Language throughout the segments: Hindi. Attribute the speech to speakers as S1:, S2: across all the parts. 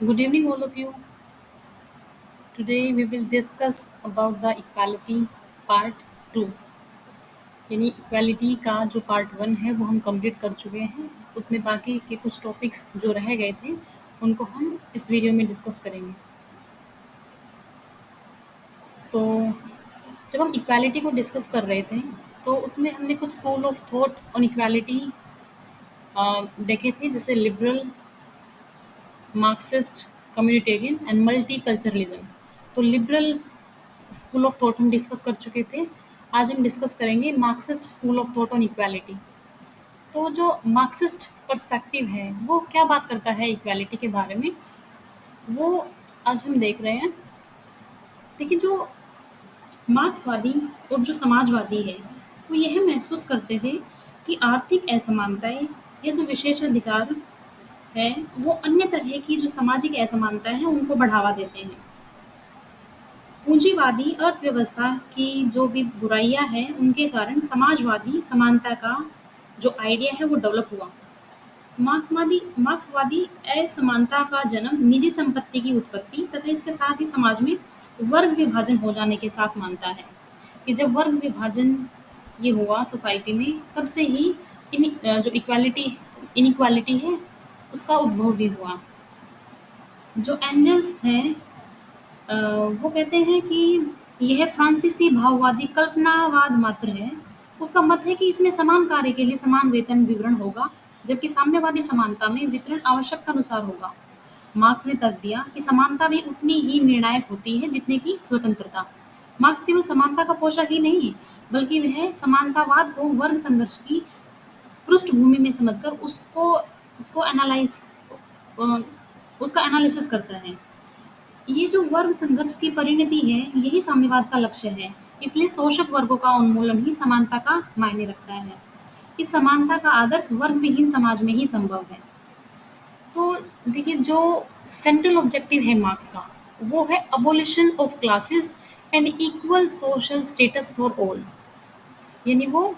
S1: Good evening, all of you. Today we will discuss about the equality part 2. यानी इक्वालिटी का जो पार्ट 1 है वो हम कंप्लीट कर चुके हैं। उसमें बाकी के कुछ टॉपिक्स जो रह गए थे उनको हम इस वीडियो में डिस्कस करेंगे। तो जब हम इक्वालिटी को डिस्कस कर रहे थे तो उसमें हमने कुछ school of thought on equality देखे थे, जैसे liberal, Marxist, communitarian and multiculturalism. तो लिबरल स्कूल ऑफ थॉट हम डिस्कस कर चुके थे। आज हम डिस्कस करेंगे Marxist school of thought on equality. तो जो मार्क्सिस्ट पर्सपेक्टिव है वो क्या बात करता है इक्वालिटी के बारे में, वो आज हम देख रहे हैं। देखिए, जो मार्क्सवादी और जो समाजवादी है वो यह महसूस करते थे कि आर्थिक असमानताएं या जो विशेषाधिकार है वो अन्य तरह की जो सामाजिक असमानताएं हैं उनको बढ़ावा देते हैं। पूंजीवादी अर्थव्यवस्था की जो भी बुराइयां हैं उनके कारण समाजवादी समानता का जो आइडिया है वो डेवलप हुआ। मार्क्सवादी असमानता का जन्म निजी संपत्ति की उत्पत्ति तथा इसके साथ ही समाज में वर्ग विभाजन हो जाने के साथ मानता है कि जब वर्ग विभाजन ये हुआ सोसाइटी में, तब से ही जो इनइक्वालिटी है उसका उद्भव भी हुआ। जो एंजल्स हैं वो कहते हैं कि यह फ्रांसीसी भाववादी कल्पनावाद मात्र है। उसका मत है कि इसमें समान कार्य के लिए समान वेतन विवरण होगा, जबकि साम्यवादी समानता में वितरण आवश्यकता अनुसार होगा। मार्क्स ने तर्क दिया कि समानता भी उतनी ही निर्णायक होती है जितनी कि स्वतंत्रता। मार्क्स केवल समानता का पोषक ही नहीं, बल्कि वह समानतावाद को वर्ग संघर्ष की पृष्ठभूमि में समझकर उसको एनालाइज उसका एनालिसिस करता है। ये जो वर्ग संघर्ष की परिणति है, यही साम्यवाद का लक्ष्य है। इसलिए शोषक वर्गों का उन्मूलन ही समानता का मायने रखता है। इस समानता का आदर्श वर्ग विहीन समाज में ही संभव है। तो देखिए, जो सेंट्रल ऑब्जेक्टिव है मार्क्स का वो है abolition of classes and equal social status for all. यानी वो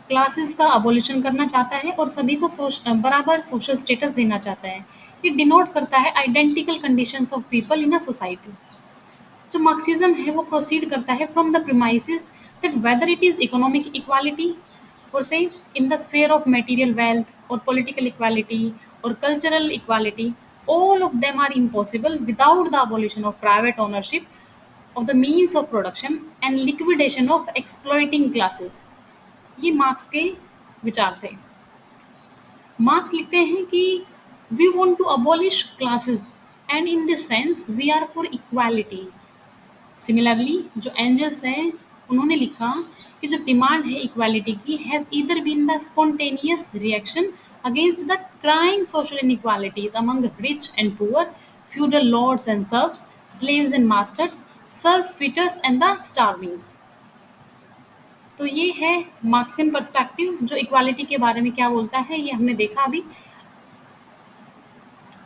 S1: क्लासेस का अबोलिशन करना चाहता है और सभी को बराबर सोशल स्टेटस देना चाहता है। ये डिनोट करता है identical conditions of people in a society. जो मार्क्सिज्म है वो प्रोसीड करता है from the premises that whether it is economic equality और से in the sphere of material wealth और पॉलिटिकल इक्वालिटी और cultural equality, all of them are impossible without the abolition of private ownership of the means of production and liquidation of exploiting classes। ये मार्क्स के विचार थे। मार्क्स लिखते हैं कि we want to abolish classes and in this sense we are for equality. Similarly जो एंजल्स हैं उन्होंने लिखा कि जो डिमांड है इक्वालिटी की has either been the spontaneous reaction against the crying social inequalities among rich and poor, feudal lords and serfs, slaves and masters, surfeiters and the starvings. तो ये है मार्क्सियन पर्सपेक्टिव जो इक्वालिटी के बारे में क्या बोलता है, ये हमने देखा अभी।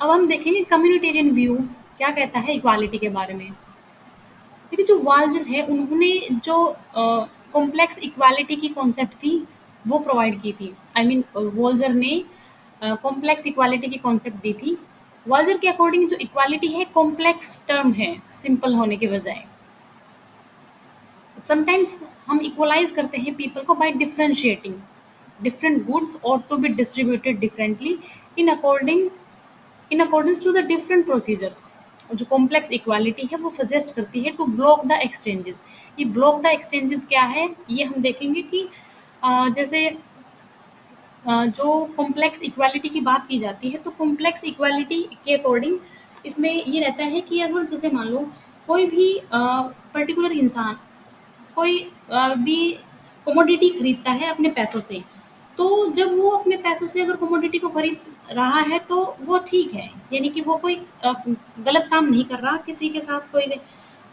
S1: अब हम देखेंगे कम्युनिटेरियन व्यू क्या कहता है इक्वालिटी के बारे में। देखिए, जो वाल्जर है उन्होंने जो कॉम्प्लेक्स इक्वालिटी की कॉन्सेप्ट थी वो प्रोवाइड की थी। आई मीन वॉल्जर ने कॉम्प्लेक्स इक्वालिटी की कॉन्सेप्ट दी थी। वाल्जर के अकॉर्डिंग जो इक्वालिटी है कॉम्प्लेक्स टर्म है सिंपल होने के बजाय। समटाइम्स हम इक्वलाइज करते हैं पीपल को बाय डिफरेंशिएटिंग डिफरेंट गुड्स और to be distributed differently in according in accordance to the different procedures. जो कॉम्प्लेक्स इक्वालिटी है वो सजेस्ट करती है टू ब्लॉक द एक्सचेंजेस। ये ब्लॉक द एक्सचेंजेस क्या है ये हम देखेंगे कि जैसे जो कॉम्प्लेक्स इक्वालिटी की बात की जाती है तो कॉम्प्लेक्स इक्वालिटी के अकॉर्डिंग इसमें ये रहता है कि अगर जैसे मान लो कोई भी पर्टिकुलर इंसान कोई भी कमोडिटी खरीदता है अपने पैसों से, तो जब वो अपने पैसों से अगर कमोडिटी को खरीद रहा है तो वो ठीक है, यानी कि वो कोई गलत काम नहीं कर रहा, किसी के साथ कोई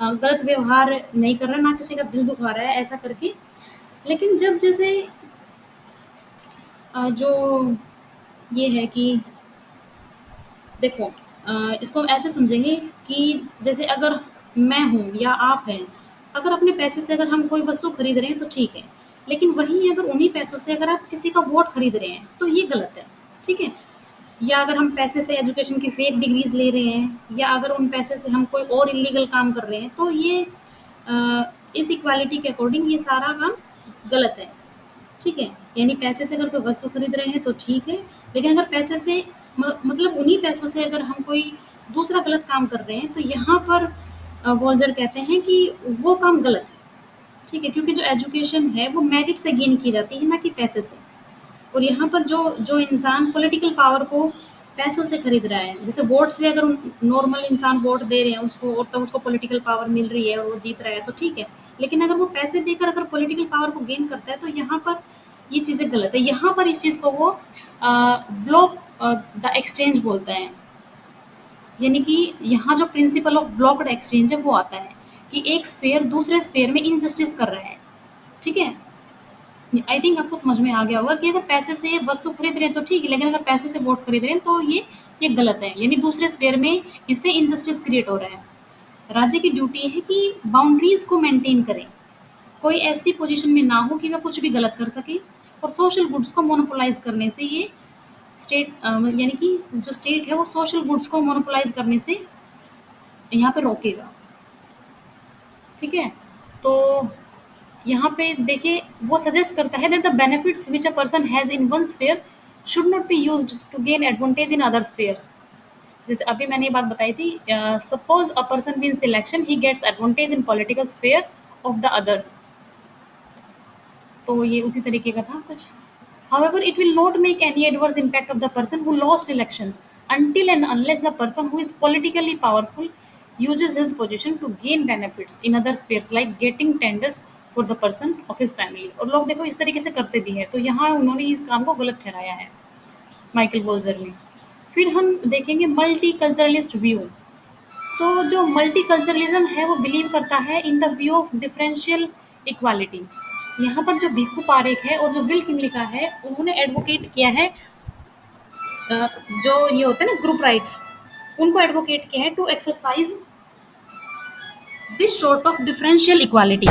S1: गलत व्यवहार नहीं कर रहा, ना किसी का दिल दुखा रहा है ऐसा करके। लेकिन जब जैसे जो ये है कि देखो, इसको ऐसे समझेंगे कि जैसे अगर मैं हूँ या आप हैं, अगर अपने पैसे से अगर हम कोई वस्तु खरीद रहे हैं तो ठीक है, लेकिन वहीं अगर उन्हीं पैसों से अगर आप किसी का वोट खरीद रहे हैं तो ये गलत है। ठीक है? या अगर हम पैसे से एजुकेशन की फेक डिग्रीज ले रहे हैं, या अगर उन पैसे से हम कोई और इलीगल काम कर रहे हैं, तो ये इस इक्वालिटी के अकॉर्डिंग ये सारा काम गलत है। ठीक है? यानी पैसे से अगर कोई वस्तु खरीद रहे हैं तो ठीक है, लेकिन अगर पैसे से मतलब उन्हीं पैसों से अगर हम कोई दूसरा गलत काम कर रहे हैं, तो यहाँ पर वॉल्जर कहते हैं कि वो काम गलत है। ठीक है? क्योंकि जो एजुकेशन है वो मेरिट से गेन की जाती है, ना कि पैसे से। और यहाँ पर जो जो इंसान पॉलिटिकल पावर को पैसों से खरीद रहा है, जैसे वोट से अगर नॉर्मल इंसान वोट दे रहे हैं उसको, और तब उसको पॉलिटिकल पावर मिल रही है और वो जीत रहा है, तो ठीक है। लेकिन अगर वो पैसे देकर अगर पॉलिटिकल पावर को गेन करता है, तो यहाँ पर ये चीज़ें गलत है। यहाँ पर इस चीज़ को वो ब्लॉक द एक्सचेंज बोलते हैं। यानी कि यहाँ जो प्रिंसिपल ऑफ ब्लॉक्ड एक्सचेंज है वो आता है, कि एक स्फेयर दूसरे स्फेयर में इनजस्टिस कर रहा है। ठीक है? आई थिंक आपको समझ में आ गया होगा कि अगर पैसे से ये वस्तु खरीद रहे हैं तो ठीक है, लेकिन अगर पैसे से वोट खरीद रहे हैं तो ये गलत है। यानी दूसरे स्फेयर में इससे इनजस्टिस क्रिएट हो रहा है। राज्य की ड्यूटी है कि बाउंड्रीज को मेंटेन करें, कोई ऐसी पोजीशन में ना हो कि वह कुछ भी गलत कर सके, और सोशल गुड्स को मोनोपोलाइज करने से ये स्टेट यानी कि जो स्टेट है वो सोशल गुड्स को मोनोपोलाइज करने से यहाँ पे रोकेगा। ठीक है? तो यहाँ पे देखिए वो सजेस्ट करता है that the benefits which a person has in one sphere should not be used to gain advantage in other spheres. जैसे अभी मैंने ये बात बताई थी, suppose a person wins the election, he gets advantage in political sphere of the others. तो ये उसी तरीके का था कुछ। However, it will not make any adverse impact of the person who lost elections until and unless the person who is politically powerful uses his position to gain benefits in other spheres like getting tenders for the person of his family। और लोग देखो इस तरीके से करते भी हैं, तो यहाँ उन्होंने इस काम को गलत ठहराया है माइकल बोल्जर ने। फिर हम देखेंगे मल्टी कल्चरलिस्ट व्यू। तो जो मल्टीकल्चरलिज्म है वो बिलीव करता है in the view of differential equality. यहाँ पर जो भिक्खू पारेख है और जो विल किमलिका है, उन्होंने एडवोकेट किया है जो ये होते हैं ना ग्रुप राइट्स, उनको एडवोकेट किया है to exercise this sort of differential equality.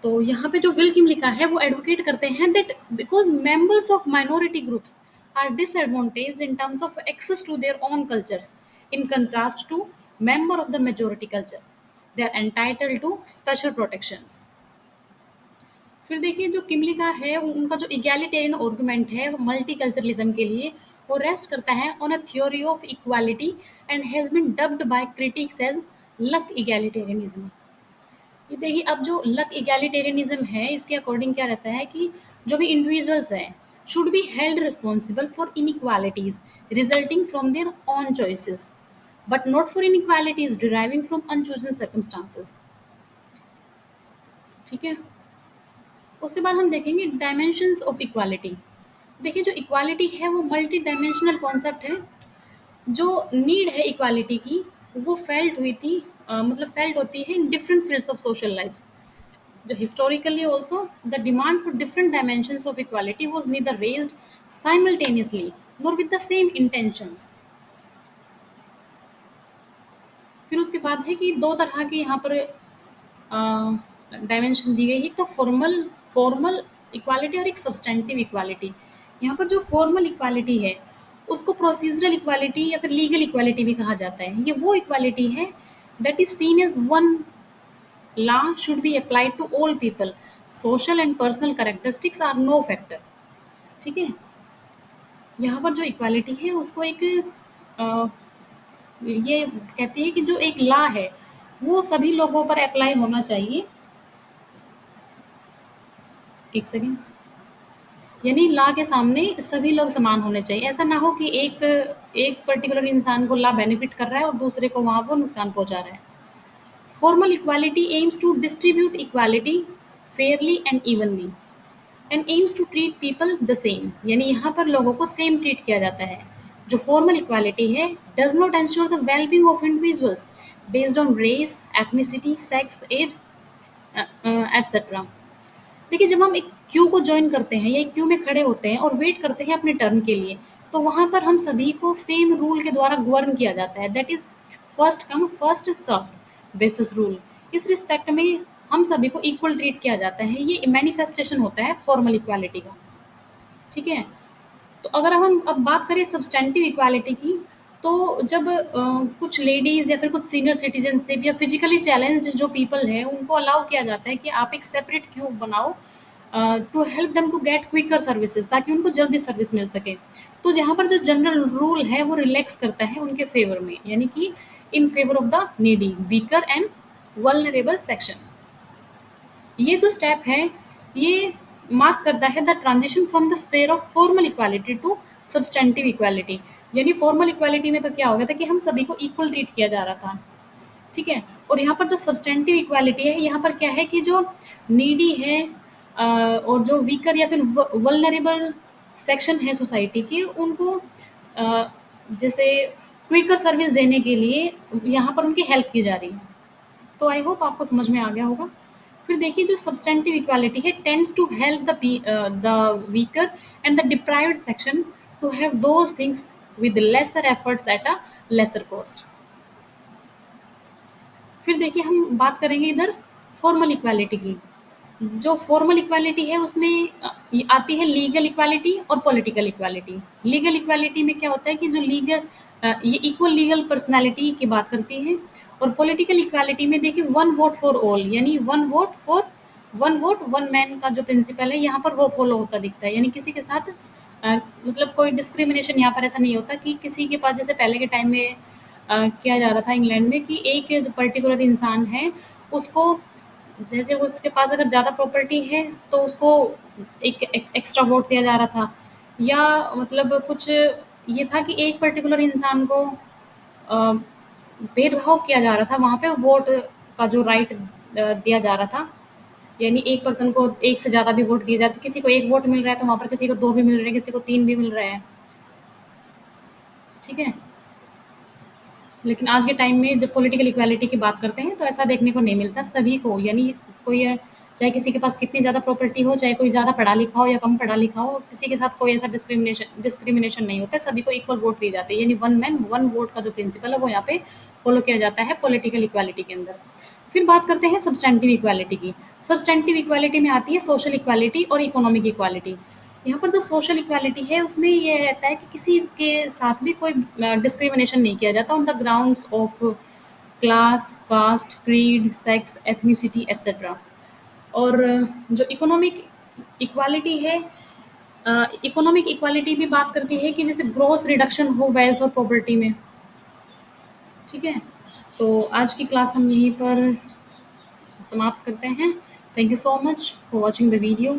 S1: तो यहाँ पे जो विल किमलिका है वो एडवोकेट करते हैं that because members of minority groups are disadvantaged in terms of access to their own cultures in contrast to member of the majority culture, they are entitled to special protections। फिर देखिए जो किमलिका है उनका जो इगैलिटेरियन आर्गुमेंट है मल्टीकल्चरलिज्म के लिए, वो रेस्ट करता है on a theory of equality and has been dubbed by critics as luck egalitarianism. ये देखिए अब जो लक इगैलिटेरियनिज्म है इसके अकॉर्डिंग क्या रहता है कि जो भी इंडिविजुअल्स हैं should be held responsible for inequalities resulting from their own choices but not for inequalities deriving from unchosen circumstances। ठीक है? उसके बाद हम देखेंगे डायमेंशंस ऑफ इक्वालिटी। देखिए जो इक्वालिटी है वो मल्टी डायमेंशनल कॉन्सेप्ट है। जो नीड है इक्वालिटी की वो फेल्ट हुई थी, मतलब फेल्ट होती है in different fields of social life. जो historically also the demand for different dimensions of equality was neither raised simultaneously nor with the same intentions. फिर उसके बाद है कि दो तरह के यहाँ पर डायमेंशन दी गई है, एक तो फॉर्मल फॉर्मल इक्वालिटी और एक सब्सटेंटिव इक्वालिटी। यहाँ पर जो फॉर्मल इक्वालिटी है उसको प्रोसीजरल इक्वालिटी या फिर लीगल इक्वालिटी भी कहा जाता है। ये वो इक्वालिटी है that is seen as one law should be applied to all people, social and personal characteristics are no factor. ठीक है? यहाँ पर जो इक्वालिटी है उसको एक ये कहती है कि जो एक लॉ है वो सभी लोगों पर अप्लाई होना चाहिए। एक सेकेंड। यानी लॉ के सामने सभी लोग समान होने चाहिए। ऐसा ना हो कि एक एक पर्टिकुलर इंसान को लॉ बेनिफिट कर रहा है और दूसरे को वहाँ वो नुकसान पहुँचा रहा है। Formal equality aims to distribute equality fairly and evenly and aims to treat people the same. यानी यहाँ पर लोगों को सेम ट्रीट किया जाता है। जो फॉर्मल इक्वालिटी है does not ensure the wellbeing of individuals based on race, ethnicity, sex, age etcetera. देखिए जब हम एक क्यू को ज्वाइन करते हैं या एक क्यू में खड़े होते हैं और वेट करते हैं अपने टर्न के लिए, तो वहाँ पर हम सभी को सेम रूल के द्वारा गवर्न किया जाता है, that is first come first serve basis rule. इस रिस्पेक्ट में हम सभी को इक्वल ट्रीट किया जाता है। ये मैनिफेस्टेशन होता है फॉर्मल इक्वालिटी का। ठीक है? तो अगर हम अब बात करें सब्सटेंटिव इक्वालिटी की, तो जब कुछ लेडीज़ या फिर कुछ सीनियर सिटीज़नशिप या फिज़िकली चैलेंज्ड जो पीपल हैं, उनको अलाउ किया जाता है कि आप एक सेपरेट क्यू बनाओ to help them to get quicker services, ताकि उनको जल्दी सर्विस मिल सके। तो यहाँ पर जो जनरल रूल है वो रिलैक्स करता है उनके फ़ेवर में, यानी कि in favour of the needy, weaker and vulnerable section. ये जो स्टेप है, ये मार्क करता है the transition from the sphere of formal equality to substantive equality. यानी फॉर्मल इक्वालिटी में तो क्या हो गया था कि हम सभी को इक्वल ट्रीट किया जा रहा था, ठीक है? और यहाँ पर जो सब्सटेंटिव इक्वालिटी है, यहाँ पर क्या है कि जो नीडी है और जो वीकर या फिर वल्नरेबल सेक्शन है सोसाइटी के, उनको अ, जैसे क्विकर सर्विस देने के लिए यहाँ पर उनकी हेल्प की जा रही है। तो आई होप आपको समझ में आ गया होगा। फिर देखिए जो सब्सटेंटिव इक्वालिटी है tends to help the weaker and the deprived section to have those things with lesser efforts at a lesser cost. फिर देखिए हम बात करेंगे इधर फॉर्मल इक्वालिटी की। जो फॉर्मल इक्वालिटी है उसमें ये आती है लीगल इक्वालिटी और पॉलिटिकल इक्वालिटी। लीगल इक्वालिटी में क्या होता है कि जो ये इक्वल लीगल पर्सनैलिटी की बात करती है। और पॉलिटिकल इक्वालिटी में देखिए वन वोट फॉर ऑल, यानी वन वोट वन मैन का जो प्रिंसिपल है यहाँ पर वो फॉलो होता दिखता है। यानी किसी के साथ मतलब कोई डिस्क्रिमिनेशन यहाँ पर ऐसा नहीं होता कि किसी के पास, जैसे पहले के टाइम में किया जा रहा था इंग्लैंड में, कि एक जो पर्टिकुलर इंसान है उसको, जैसे उसके पास अगर ज़्यादा प्रॉपर्टी है तो उसको एक एक्स्ट्रा वोट दिया जा रहा था, या मतलब कुछ ये था कि एक पर्टिकुलर इंसान को अ, भेदभाव किया जा रहा था, वहाँ पे वोट का जो राइट दिया जा रहा था। यानी एक पर्सन को एक से ज़्यादा भी वोट दिए जाते, किसी को एक वोट मिल रहा है तो वहाँ पर किसी को दो भी मिल रहे हैं, किसी को तीन भी मिल रहे हैं, ठीक है? लेकिन आज के टाइम में जब पॉलिटिकल इक्वालिटी की बात करते हैं तो ऐसा देखने को नहीं मिलता सभी को। यानी कोई चाहे किसी के पास कितनी ज़्यादा प्रॉपर्टी हो, चाहे कोई ज़्यादा पढ़ा लिखा हो या कम पढ़ा लिखा हो, किसी के साथ कोई ऐसा डिस्क्रिमिनेशन नहीं होता है, सभी को इक्वल वोट दी जाती है। यानी वन मैन वन वोट का जो प्रिंसिपल है वो यहाँ पे फॉलो किया जाता है पॉलिटिकल इक्वालिटी के अंदर। फिर बात करते हैं सब्सटेंटिव इक्वालिटी की। सब्सटेंटिव इक्वालिटी में आती है सोशल इक्वालिटी और इकोनॉमिक इक्वालिटी। यहाँ पर जो सोशल इक्वालिटी है उसमें ये रहता है कि किसी के साथ भी कोई डिस्क्रिमिनेशन नहीं किया जाता on the grounds of class, caste, creed, sex, ethnicity etcetera. और जो इकोनॉमिक इक्वालिटी है, इकोनॉमिक इक्वालिटी भी बात करती है कि जैसे ग्रॉस रिडक्शन हो वेल्थ और प्रॉपर्टी में, ठीक है? तो आज की क्लास हम यहीं पर समाप्त करते हैं। Thank you so much for watching the video.